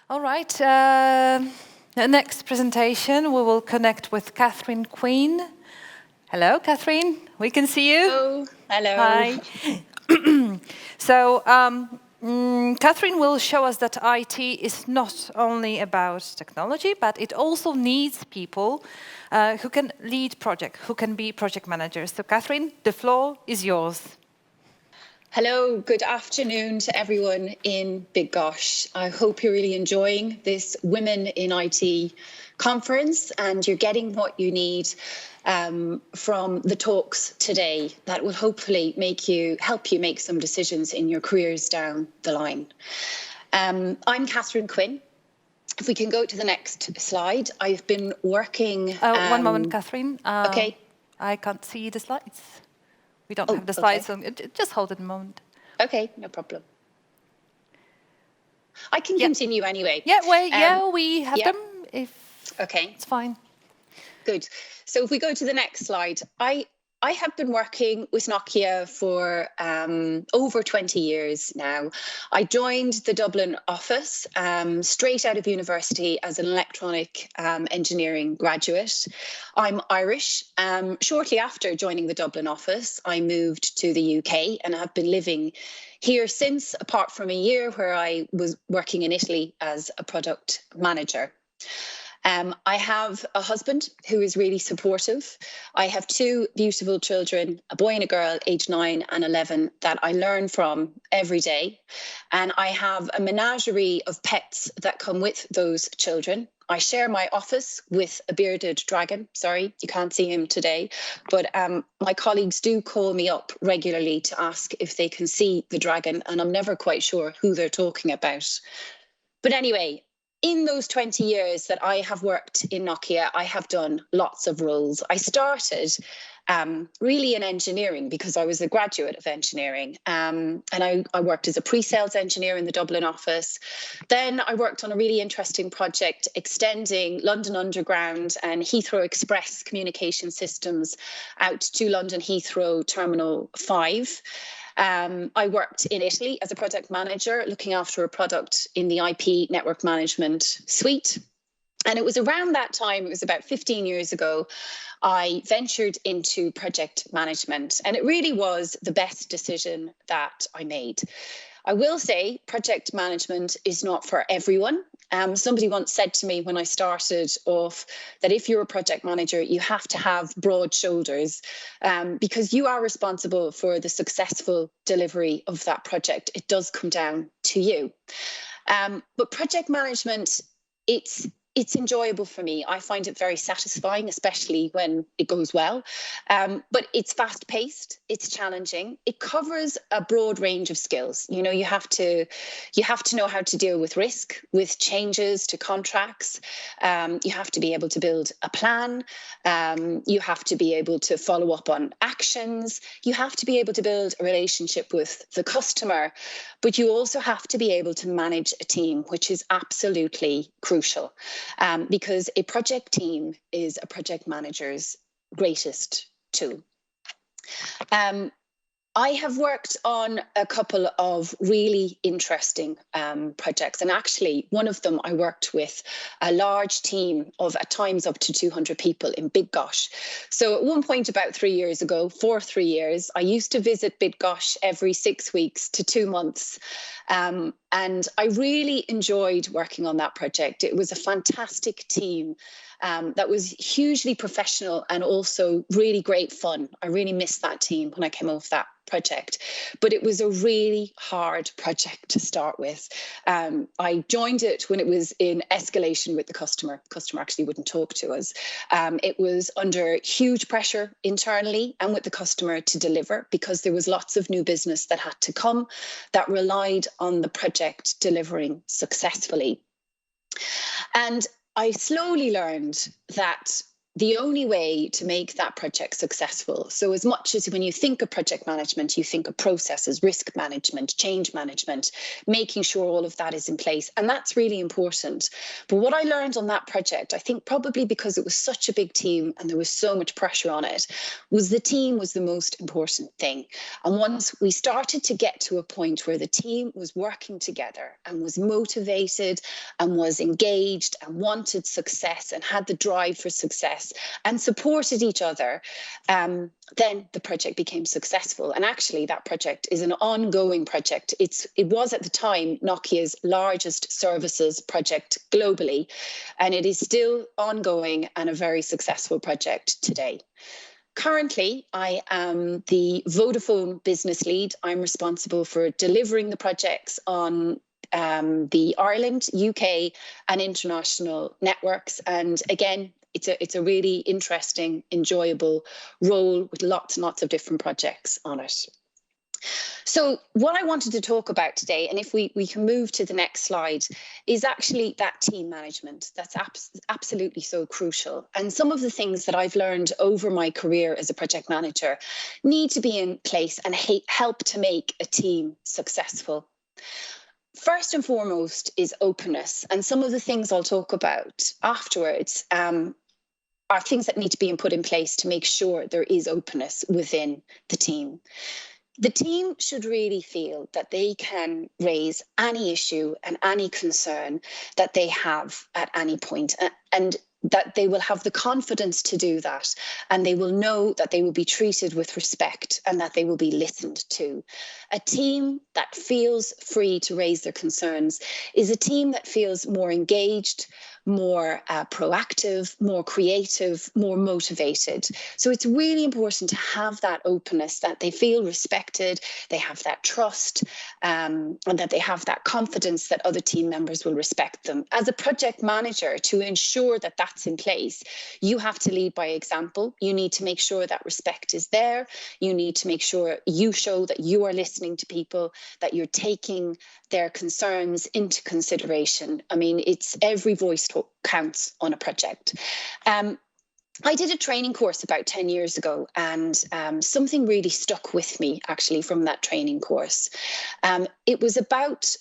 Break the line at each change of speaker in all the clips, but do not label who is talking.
All right. The next presentation, we will connect with Quinn. Hello, Catherine. We can see you.
Hello. Hello.
Hi. So, Catherine will show us that IT is not only about technology, but it also needs people who can lead projects, who can be project managers. So, Catherine, the floor is yours.
Hello, good afternoon to everyone in Big Gosh. I hope you're really enjoying this Women in IT conference and you're getting what you need from the talks today that will hopefully help you make some decisions in your careers down the line. I'm Catherine Quinn. If we can go to the next slide, I've been working...
One moment, Catherine.
Okay.
I can't see the slides. We don't have the slides, so just hold it a moment.
Okay, no problem. I can continue anyway.
Yeah, we have them.
Okay.
It's fine.
Good. So if we go to the next slide, I have been working with Nokia for over 20 years now. I joined the Dublin office straight out of university as an electronic engineering graduate. I'm Irish. Shortly after joining the Dublin office, I moved to the UK and have been living here since, apart from a year where I was working in Italy as a product manager. I have a husband who is really supportive. I have two beautiful children, a boy and a girl, aged 9 and 11, that I learn from every day. And I have a menagerie of pets that come with those children. I share my office with a bearded dragon. Sorry, you can't see him today. But my colleagues do call me up regularly to ask if they can see the dragon, and I'm never quite sure who they're talking about. But anyway, in those 20 years that I have worked in Nokia, I have done lots of roles. I started really in engineering because I was a graduate of engineering. And I worked as a pre-sales engineer in the Dublin office. Then I worked on a really interesting project extending London Underground and Heathrow Express communication systems out to London Heathrow Terminal 5. I worked in Italy as a product manager, looking after a product in the IP network management suite. And it was around that time, it was about 15 years ago, I ventured into project management. And it really was the best decision that I made. I will say project management is not for everyone. Somebody once said to me when I started off that if you're a project manager, you have to have broad shoulders because you are responsible for the successful delivery of that project. It does come down to you. But project management, it's enjoyable for me. I find it very satisfying, especially when it goes well. But it's fast-paced, it's challenging. It covers a broad range of skills. You know, you have to know how to deal with risk, with changes to contracts. You have to be able to build a plan. You have to be able to follow up on actions. You have to be able to build a relationship with the customer. But you also have to be able to manage a team, which is absolutely crucial. Because a project team is a project manager's greatest tool. I have worked on a couple of really interesting projects. And actually, one of them I worked with a large team of at times up to 200 people in Big Gosh. So at one point about 3 years ago, for 3 years, I used to visit Big Gosh every 6 weeks to 2 months. And I really enjoyed working on that project. It was a fantastic team that was hugely professional and also really great fun. I really missed that team when I came off that project, but it was a really hard project to start with. I joined it when it was in escalation with the customer. The customer actually wouldn't talk to us. It was under huge pressure internally and with the customer to deliver because there was lots of new business that had to come that relied on the project delivering successfully. And I slowly learned that the only way to make that project successful. So as much as when you think of project management, you think of processes, risk management, change management, making sure all of that is in place. And that's really important. But what I learned on that project, I think probably because it was such a big team and there was so much pressure on it, was the team was the most important thing. And once we started to get to a point where the team was working together and was motivated and was engaged and wanted success and had the drive for success, and supported each other, then the project became successful. And actually, that project is an ongoing project. It was at the time Nokia's largest services project globally, and it is still ongoing and a very successful project today. Currently, I am the Vodafone business lead. I'm responsible for delivering the projects on the Ireland, UK, and international networks. And again, it's a really interesting, enjoyable role with lots and lots of different projects on it. So what I wanted to talk about today, and if we can move to the next slide, is actually that team management. That's absolutely so crucial. And some of the things that I've learned over my career as a project manager need to be in place and help to make a team successful. First and foremost is openness. And some of the things I'll talk about afterwards are things that need to be put in place to make sure there is openness within the team. The team should really feel that they can raise any issue and any concern that they have at any point, and that they will have the confidence to do that, and they will know that they will be treated with respect and that they will be listened to. A team that feels free to raise their concerns is a team that feels more engaged, more proactive, more creative, more motivated. So it's really important to have that openness, that they feel respected, they have that trust, and that they have that confidence that other team members will respect them. As a project manager, to ensure that that's in place, you have to lead by example. You need to make sure that respect is there. You need to make sure you show that you are listening to people, that you're taking their concerns into consideration. I mean, it's every voice counts on a project. I did a training course about 10 years ago, and something really stuck with me actually from that training course. It was about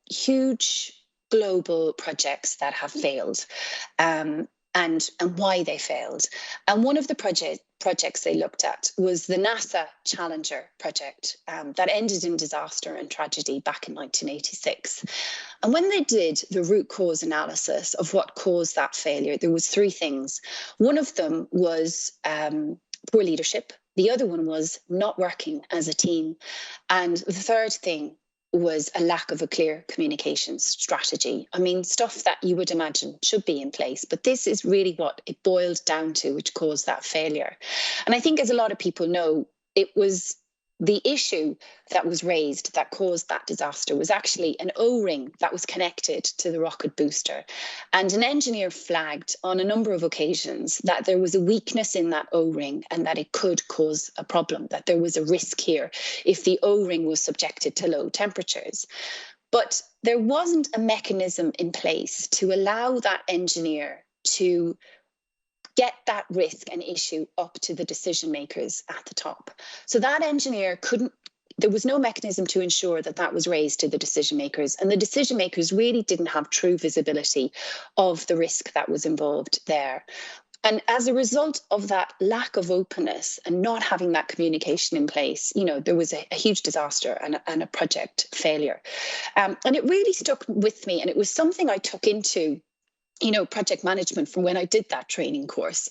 huge global projects that have failed, and why they failed. And one of the projects they looked at was the NASA Challenger project that ended in disaster and tragedy back in 1986. And when they did the root cause analysis of what caused that failure, there was three things. One of them was poor leadership. The other one was not working as a team. And the third thing was a lack of a clear communications strategy. I mean, stuff that you would imagine should be in place, but this is really what it boiled down to, which caused that failure. And I think, as a lot of people know, it was the issue that was raised that caused that disaster was actually an O-ring that was connected to the rocket booster. And an engineer flagged on a number of occasions that there was a weakness in that O-ring and that it could cause a problem, that there was a risk here if the O-ring was subjected to low temperatures. But there wasn't a mechanism in place to allow that engineer to get that risk and issue up to the decision makers at the top. So that engineer there was no mechanism to ensure that that was raised to the decision makers. And the decision makers really didn't have true visibility of the risk that was involved there. And as a result of that lack of openness and not having that communication in place, there was a huge disaster and a project failure. And it really stuck with me. And it was something I took into project management from when I did that training course.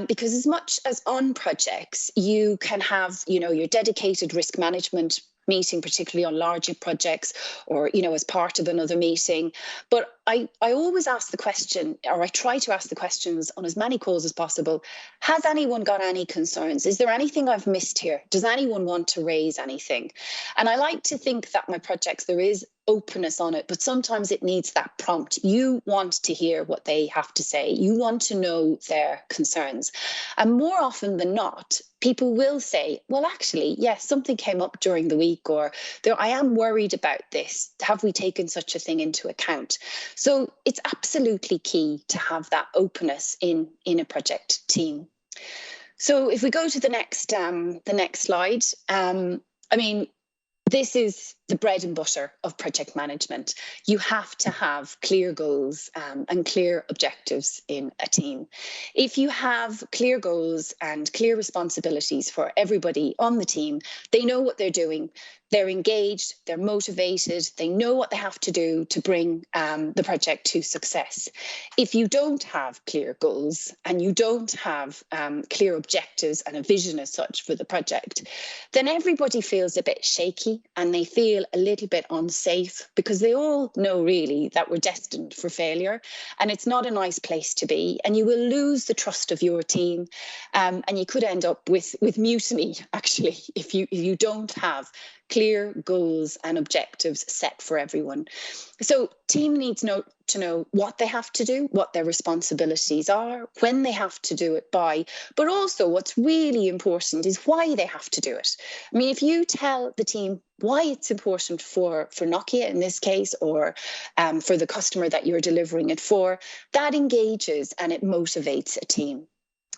Because as much as on projects, you can have, your dedicated risk management meeting, particularly on larger projects or, as part of another meeting. But I always ask the question, or I try to ask the questions on as many calls as possible. Has anyone got any concerns? Is there anything I've missed here? Does anyone want to raise anything? And I like to think that my projects, there is openness on it, but sometimes it needs that prompt. You want to hear what they have to say. You want to know their concerns. And more often than not, people will say, well, actually, yes, something came up during the week, or I am worried about this. Have we taken such a thing into account? So it's absolutely key to have that openness in a project team. So if we go to the next slide, I mean, this is the bread and butter of project management. You have to have clear goals and clear objectives in a team. If you have clear goals and clear responsibilities for everybody on the team, they know what they're doing. They're engaged, they're motivated, they know what they have to do to bring the project to success. If you don't have clear goals and you don't have clear objectives and a vision as such for the project, then everybody feels a bit shaky and they feel a little bit unsafe, because they all know really that we're destined for failure, and it's not a nice place to be, and you will lose the trust of your team, and you could end up with mutiny, actually, if you don't have clear goals and objectives set for everyone. So team needs to know what they have to do, what their responsibilities are, when they have to do it by, but also what's really important is why they have to do it. I mean, if you tell the team why it's important for Nokia in this case, or for the customer that you're delivering it for, that engages and it motivates a team.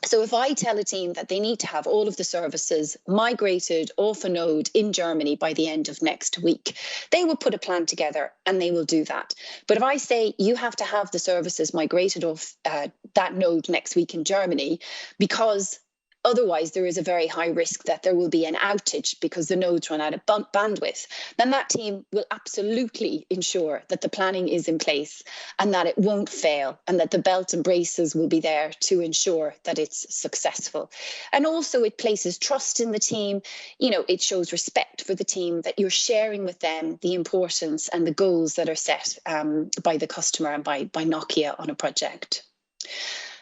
So if I tell a team that they need to have all of the services migrated off a node in Germany by the end of next week, they will put a plan together and they will do that. But if I say you have to have the services migrated off that node next week in Germany, because otherwise there is a very high risk that there will be an outage because the nodes run out of bandwidth, then that team will absolutely ensure that the planning is in place and that it won't fail, and that the belt and braces will be there to ensure that it's successful. And also it places trust in the team. You know, it shows respect for the team, that you're sharing with them the importance and the goals that are set by the customer and by Nokia on a project.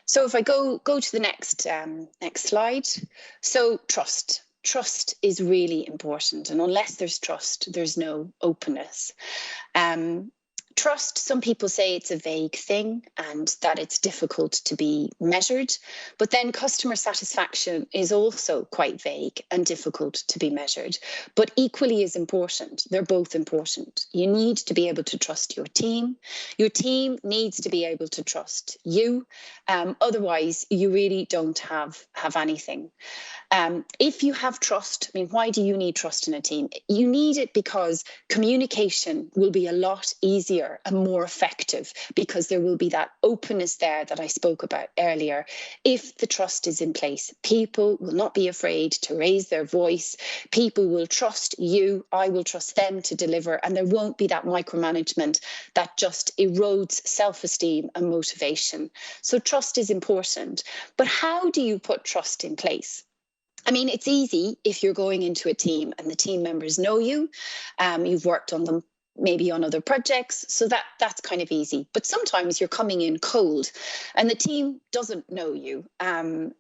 So if I go to the next slide. So trust is really important, and unless there's trust, there's no openness. Trust, some people say it's a vague thing and that it's difficult to be measured, but then customer satisfaction is also quite vague and difficult to be measured, but equally as important. They're both important. You need to be able to trust your team. Your team needs to be able to trust you. Otherwise, you really don't have anything. If you have trust, I mean, why do you need trust in a team? You need it because communication will be a lot easier and more effective, because there will be that openness there that I spoke about earlier. If the trust is in place, people will not be afraid to raise their voice. People will trust you. I will trust them to deliver, and there won't be that micromanagement that just erodes self-esteem and motivation. So trust is important. But how do you put trust in place? I mean, it's easy if you're going into a team and the team members know you, you've worked on them maybe on other projects, so that's kind of easy. But sometimes you're coming in cold and the team doesn't know you, and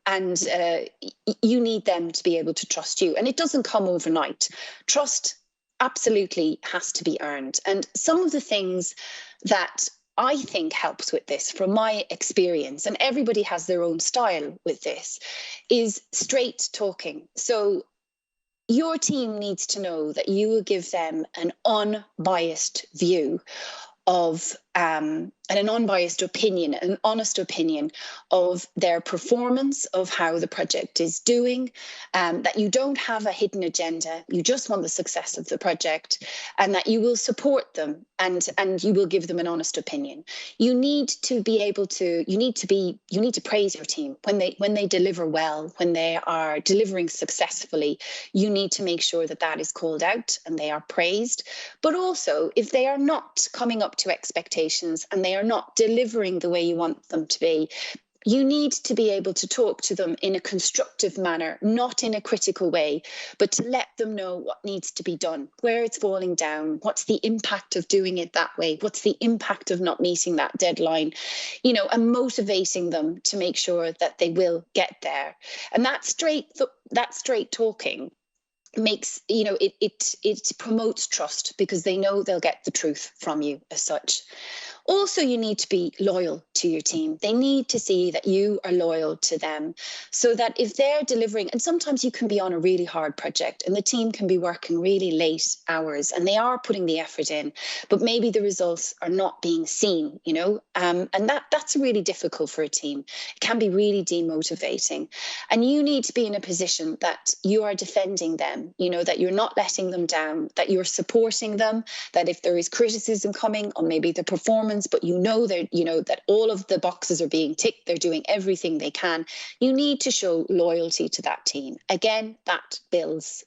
you need them to be able to trust you. And it doesn't come overnight. Trust absolutely has to be earned. And some of the things that I think helps with this, from my experience, and everybody has their own style with this, is straight talking. So your team needs to know that you will give them an unbiased view of and an unbiased opinion, an honest opinion of their performance, of how the project is doing, that you don't have a hidden agenda, you just want the success of the project, and that you will support them and you will give them an honest opinion. You need to be able to, you need to praise your team when they deliver well, when they are delivering successfully. You need to make sure that that is called out and they are praised. But also, if they are not coming up to expectations and they are not delivering the way you want them to be, you need to be able to talk to them in a constructive manner, not in a critical way, but to let them know what needs to be done, where it's falling down, what's the impact of doing it that way, what's the impact of not meeting that deadline, and motivating them to make sure that they will get there. And that straight talking makes, it promotes trust, because they know they'll get the truth from you as such. Also, you need to be loyal to your team. They need to see that you are loyal to them, so that if they're delivering, and sometimes you can be on a really hard project and the team can be working really late hours and they are putting the effort in, but maybe the results are not being seen, and that's really difficult for a team. It can be really demotivating. And you need to be in a position that you are defending them, that you're not letting them down, that you're supporting them, that if there is criticism coming on maybe the performance, but that all of the boxes are being ticked, they're doing everything they can. You need to show loyalty to that team. Again, that builds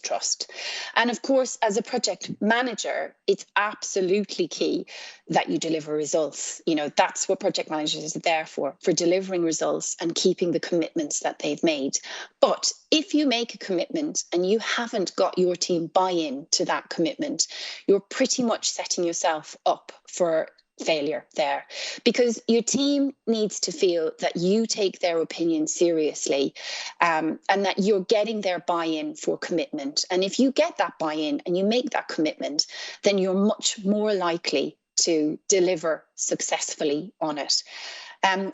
trust. And of course, as a project manager, it's absolutely key that you deliver results. That's what project managers are there for delivering results and keeping the commitments that they've made. But if you make a commitment and you haven't got your team buy-in to that commitment, you're pretty much setting yourself up for failure there, because your team needs to feel that you take their opinion seriously, and that you're getting their buy-in for commitment. And if you get that buy-in and you make that commitment, then you're much more likely to deliver successfully on it.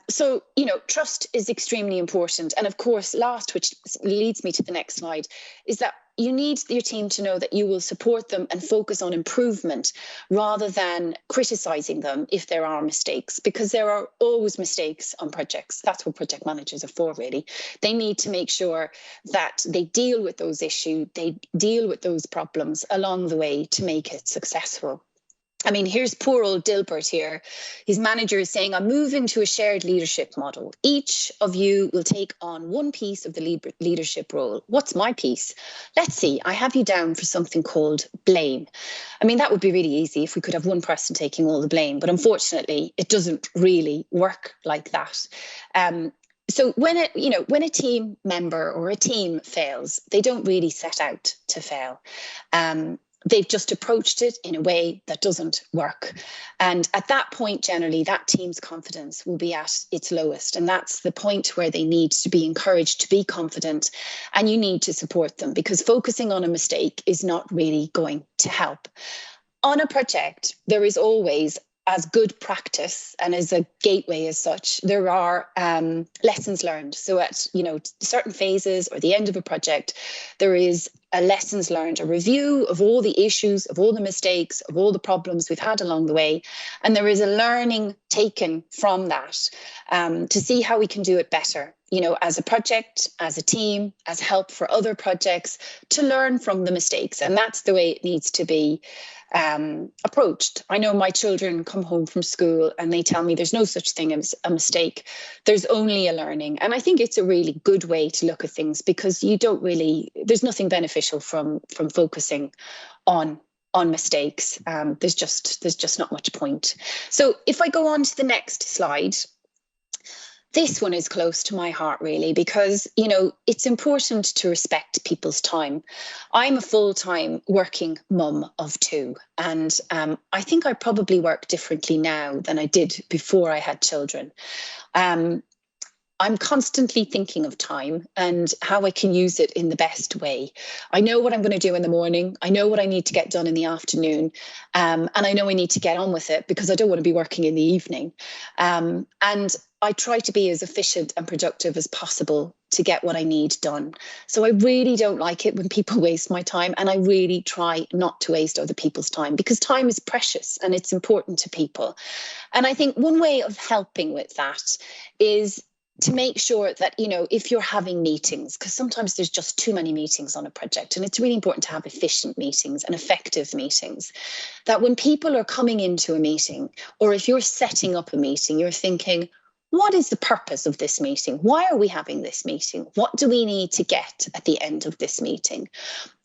So, trust is extremely important. And of course, last, which leads me to the next slide, is that you need your team to know that you will support them and focus on improvement rather than criticizing them if there are mistakes, because there are always mistakes on projects. That's what project managers are for, really. They need to make sure that they deal with those issues, they deal with those problems along the way to make it successful. I mean, here's poor old Dilbert here. His manager is saying, I'm moving to a shared leadership model. Each of you will take on one piece of the leadership role. What's my piece? Let's see, I have you down for something called blame. I mean, that would be really easy if we could have one person taking all the blame, but unfortunately, it doesn't really work like that. So when a team member or a team fails, they don't really set out to fail. They've just approached it in a way that doesn't work. And at that point, generally, that team's confidence will be at its lowest. And that's the point where they need to be encouraged to be confident, and you need to support them, because focusing on a mistake is not really going to help. On a project, there is always, as good practice and as a gateway as such, there are lessons learned. So at certain phases or the end of a project, there is a lessons learned, a review of all the issues, of all the mistakes, of all the problems we've had along the way. And there is a learning taken from that to see how we can do it better, as a project, as a team, as help for other projects, to learn from the mistakes. And that's the way it needs to be approached. I know my children come home from school and they tell me there's no such thing as a mistake. There's only a learning. And I think it's a really good way to look at things, because there's nothing beneficial from focusing on mistakes. There's just not much point. So if I go on to the next slide, this one is close to my heart, really, because, it's important to respect people's time. I'm a full-time working mum of two, and I think I probably work differently now than I did before I had children. I'm constantly thinking of time and how I can use it in the best way. I know what I'm going to do in the morning. I know what I need to get done in the afternoon. And I know I need to get on with it because I don't want to be working in the evening. And I try to be as efficient and productive as possible to get what I need done. So I really don't like it when people waste my time, and I really try not to waste other people's time, because time is precious and it's important to people. And I think one way of helping with that is to make sure that, if you're having meetings, because sometimes there's just too many meetings on a project, and it's really important to have efficient meetings and effective meetings, that when people are coming into a meeting, or if you're setting up a meeting, you're thinking, what is the purpose of this meeting? Why are we having this meeting? What do we need to get at the end of this meeting?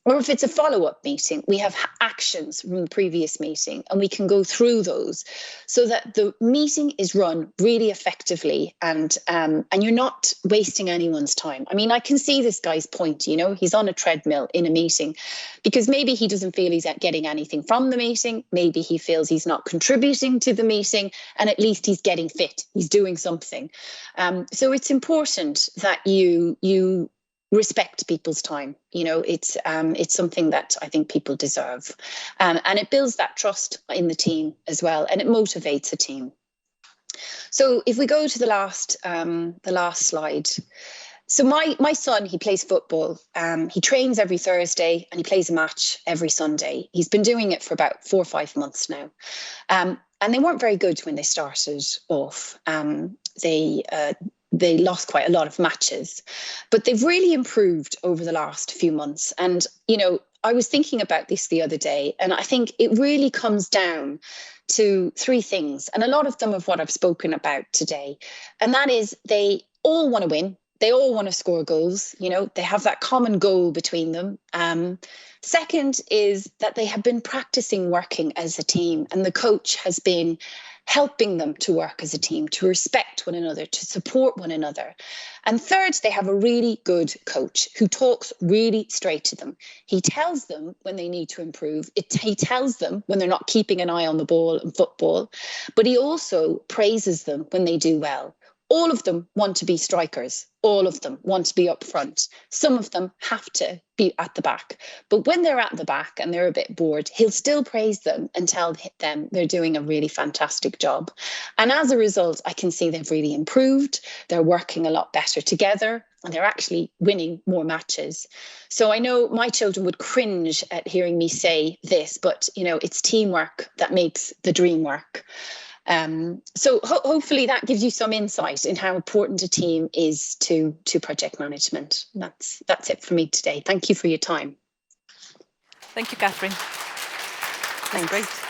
Or if it's a follow-up meeting, we have actions from the previous meeting and we can go through those so that the meeting is run really effectively, and you're not wasting anyone's time. I mean, I can see this guy's point, he's on a treadmill in a meeting because maybe he doesn't feel he's getting anything from the meeting. Maybe he feels he's not contributing to the meeting, and at least he's getting fit. He's doing something. So it's important that you respect people's time. It's something that I think people deserve, and it builds that trust in the team as well, and it motivates a team. So if we go to the last slide. So my son, he plays football. He trains every Thursday and he plays a match every Sunday. He's been doing it for about 4 or 5 months now. And they weren't very good when they started off. They lost quite a lot of matches, but they've really improved over the last few months. And, I was thinking about this the other day, and I think it really comes down to 3 things. And a lot of them of what I've spoken about today. And that is, they all want to win. They all want to score goals. They have that common goal between them. Second is that they have been practicing working as a team, and the coach has been helping them to work as a team, to respect one another, to support one another. And third, they have a really good coach who talks really straight to them. He tells them when they need to improve. He tells them when they're not keeping an eye on the ball in football, but he also praises them when they do well. All of them want to be strikers. All of them want to be up front. Some of them have to be at the back. But when they're at the back and they're a bit bored, he'll still praise them and tell them they're doing a really fantastic job. And as a result, I can see they've really improved. They're working a lot better together, and they're actually winning more matches. So I know my children would cringe at hearing me say this, but it's teamwork that makes the dream work. So hopefully that gives you some insight in how important a team is to project management. That's it for me today. Thank you for your time.
Thank you, Catherine. That's great.